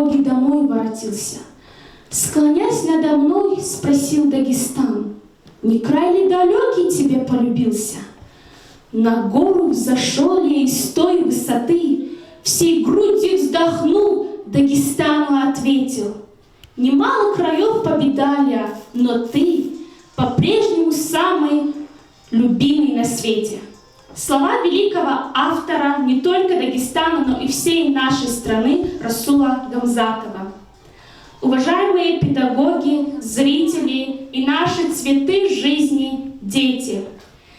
дороги домой воротился. Склонясь надо мной, спросил Дагестан: «Не край ли далекий тебе полюбился?» На гору взошел я и с той высоты всей грудью вздохнул, Дагестану ответил: «Немало краев повидал я, но ты по-прежнему самый любимый на свете». Слова великого автора не только Дагестана, но и всей нашей страны Расула Гамзатова. Уважаемые педагоги, зрители и наши цветы жизни, дети!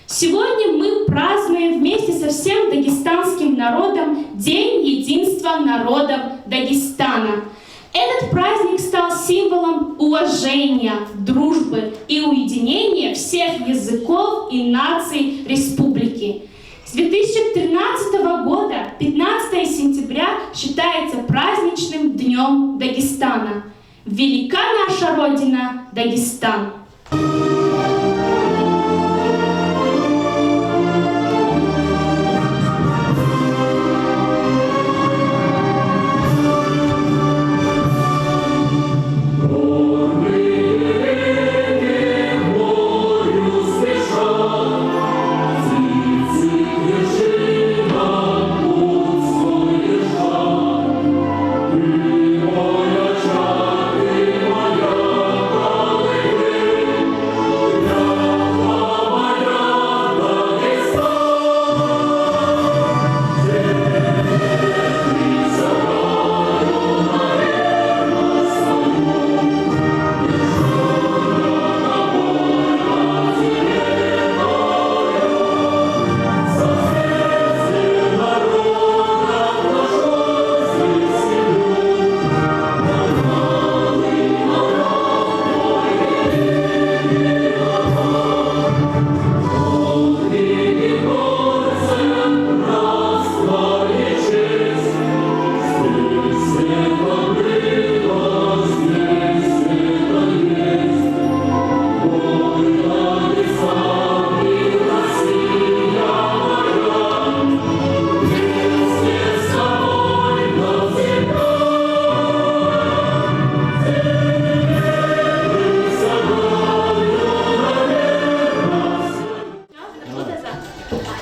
Сегодня мы празднуем вместе со всем дагестанским народом День единства народов Дагестана. Этот праздник стал символом уважения, дружбы и уединения всех языков и наций республики. С 2013 года 15 сентября считается праздничным днем Дагестана. Велика наша Родина, Дагестан!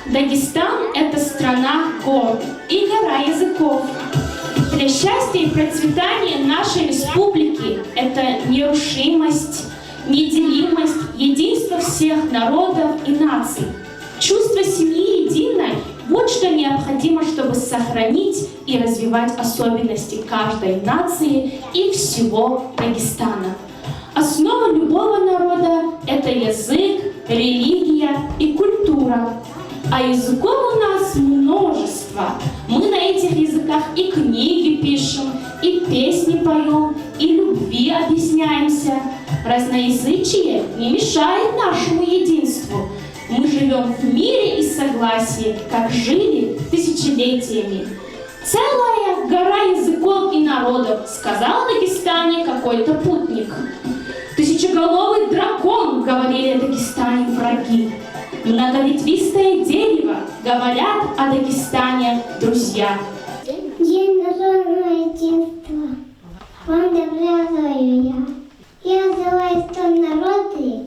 Дагестан – это страна гор и гора языков. Для счастья и процветания нашей республики это нерушимость, неделимость, единство всех народов и наций. Чувство семьи единой – вот что необходимо, чтобы сохранить и развивать особенности каждой нации и всего Дагестана. Основа любого народа – это язык, религия и культура. А языков у нас множество. Мы на этих языках и книги пишем, и песни поем, и любви объясняемся. Разноязычие не мешает нашему единству. Мы живем в мире и согласии, как жили тысячелетиями. Целая гора языков и народов, сказал в Дагестане какой-то путник. Тысячеголовый дракон, говорили о Дагестане враги. Многоветвистое дерево, говорят о Дагестане друзья. День народного единства поздравляю я. Я называю 100 народы,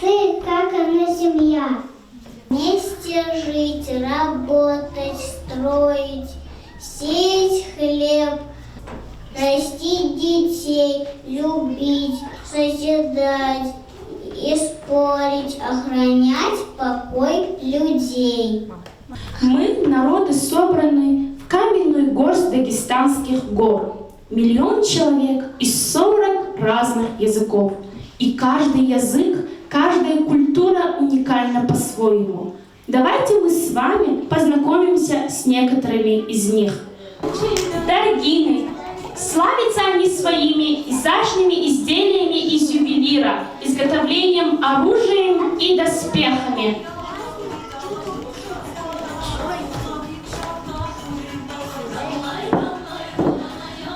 ты как одна семья. Вместе жить, работать, строить, сеять хлеб, растить детей, любить, созидать и спорить, охранять покой людей. Мы, народы, собраны в каменную горсть дагестанских гор. 1 000 000 человек из 40 разных языков. И каждый язык, каждая культура уникальна по-своему. Давайте мы с вами познакомимся с некоторыми из них. Даргины. Славятся они своими изящными изделиями из ювелира, изготовлением оружием и доспехами.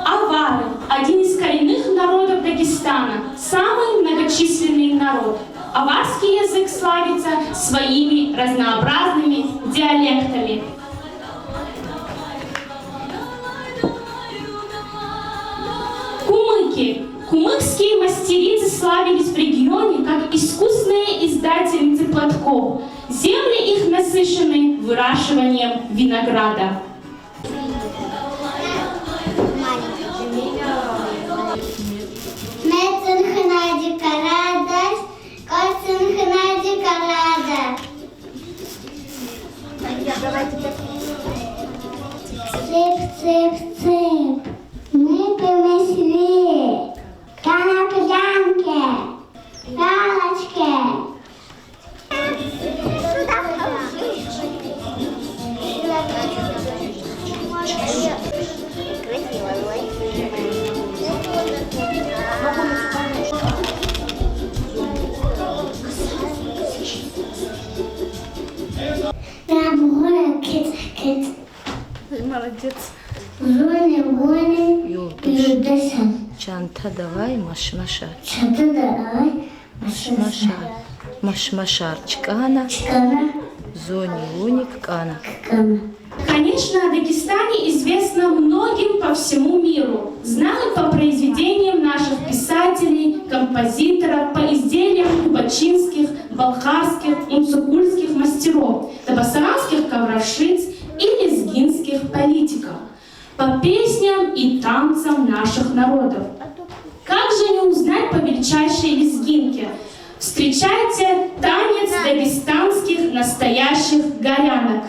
Авары – один из коренных народов Дагестана, самый многочисленный народ. Аварский язык славится своими разнообразными диалектами. девчонки, кумыкские мастерицы славились в регионе как искусные издательницы платков. Земли их насыщены выращиванием винограда. Цып-цып-цып, мы принесли конопьянки, палочки. Молодец. Чанта давай, машмашар. Чанта давай, Машмашар. Машмашар. Чкана. Зони уник кана. Конечно, о Дагестане известно многим по всему миру. Знают по произведениям наших писателей, композиторов, по изделиям кубачинских, балхарских, унцукульских мастеров, табасаранских ковровщиц и лезгинских политиков, по песням и танцам наших народов. Как же не узнать по величайшей лезгинке? Встречайте танец дагестанских настоящих горянок.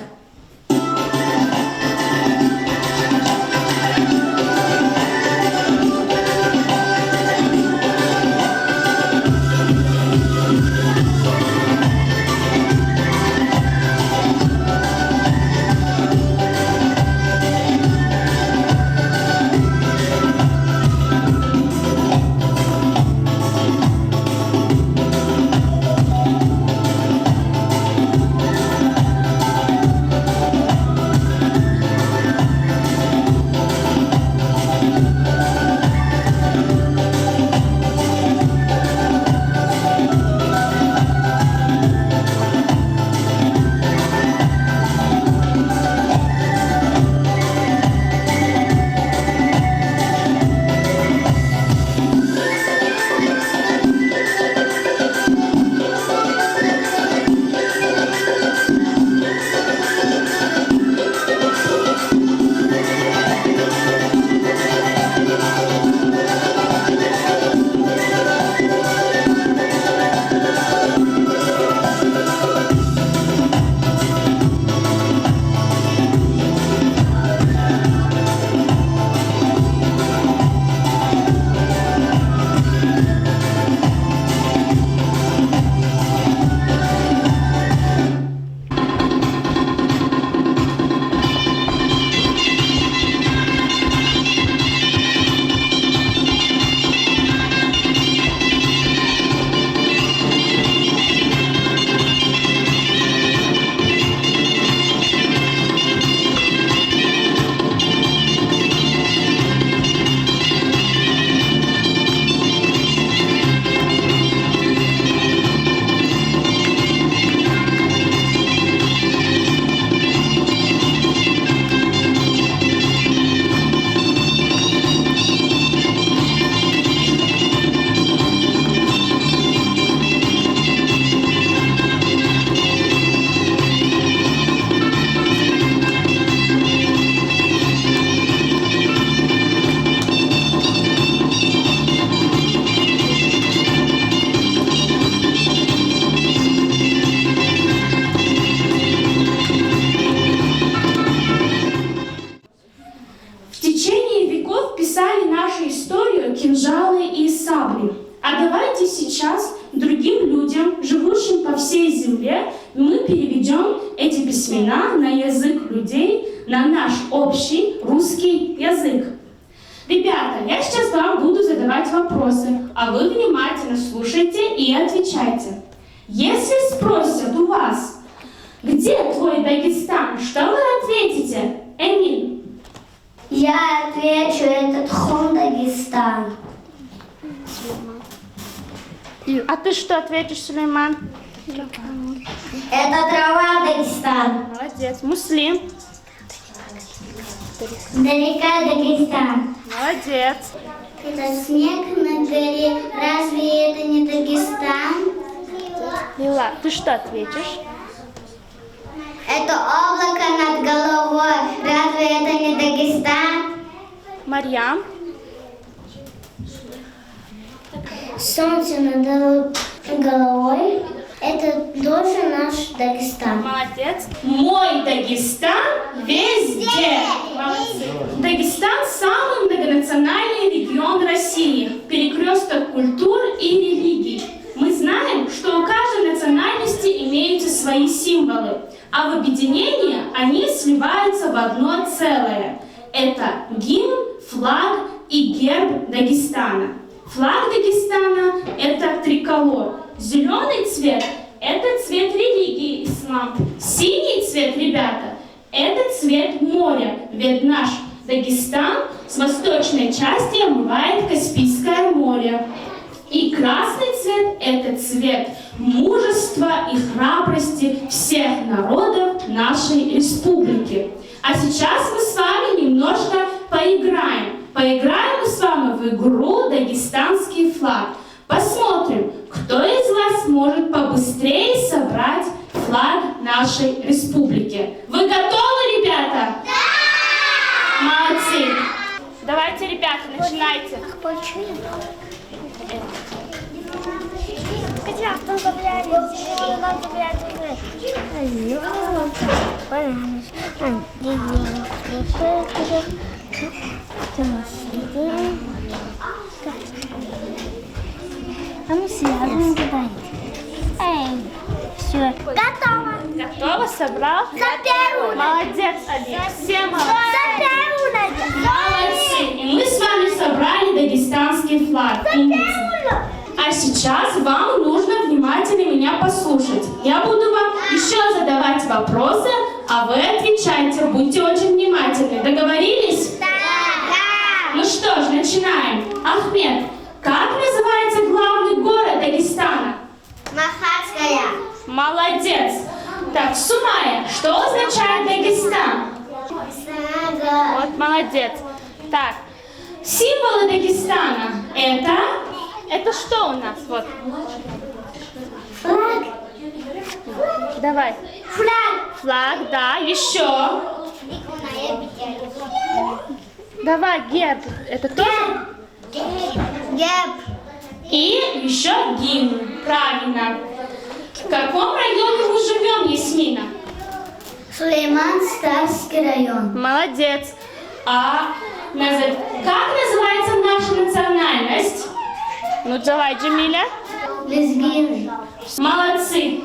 кинжалы и сабли. А давайте сейчас другим людям, живущим по всей земле, мы переведем эти письмена на язык людей, на наш общий русский язык. Ребята, я сейчас вам буду задавать вопросы, а вы внимательно слушайте и отвечайте. Если спросят у вас, где твой Дагестан, что вы ответите? Эмин? Я отвечу, это Тхон, Дагестан. А ты что ответишь, Сулейман? Это трава, Дагестан. Молодец. Муслим? Далека Дагестан. Молодец. Это снег на горе. Разве это не Дагестан? Мила, ты что ответишь? Это облако над головой. Разве это не Дагестан? Марьям. Солнце над головой. Это тоже наш Дагестан. Молодец. Мой Дагестан везде. Молодцы. Дагестан – самый многонациональный регион России, перекресток культур и религий. Мы знаем, что у каждой национальности имеются свои символы, а в объединении они сливаются в одно целое. Это гимн, флаг и герб Дагестана. Флаг Дагестана – это триколор. Зеленый цвет – это цвет религии ислам. Синий цвет, ребята, это цвет моря, ведь наш Дагестан с восточной части омывает Каспийское море. И красный цвет – это цвет мужества и храбрости всех народов нашей республики. А сейчас мы с вами немножко поиграем. Поиграем мы с вами в игру «Дагестанский флаг». Посмотрим, кто из вас может побыстрее собрать флаг нашей республики. Вы готовы, ребята? Да! Молодцы! Давайте, ребята, начинайте. Все, готово. Готово? Собрал? За первую. Молодец, Али. Все молодцы. За первую, Надя. Молодцы! И мы с вами собрали дагестанский флаг. А сейчас вам нужно внимательно меня послушать. Я буду вам еще задавать вопросы, а вы отвечайте. Будьте очень внимательны. Договорились? Да. Ну что ж, начинаем. Ахмед, как называется главный город Дагестана? Махатская. Молодец. Так, Сумая, что означает Дагестан? Сага. Вот, молодец. Так, Символы Дагестана – это что у нас? Вот, Флаг. давай. Флаг. Флаг, да, еще. Давай, герб. Это тоже? Герб. И еще гимн. Правильно. В каком районе мы живем, Ясмина? Сулейман-Старский район. Молодец. Как называется наша национальность? Ну, давай, Джамиля. Лезгины. Молодцы.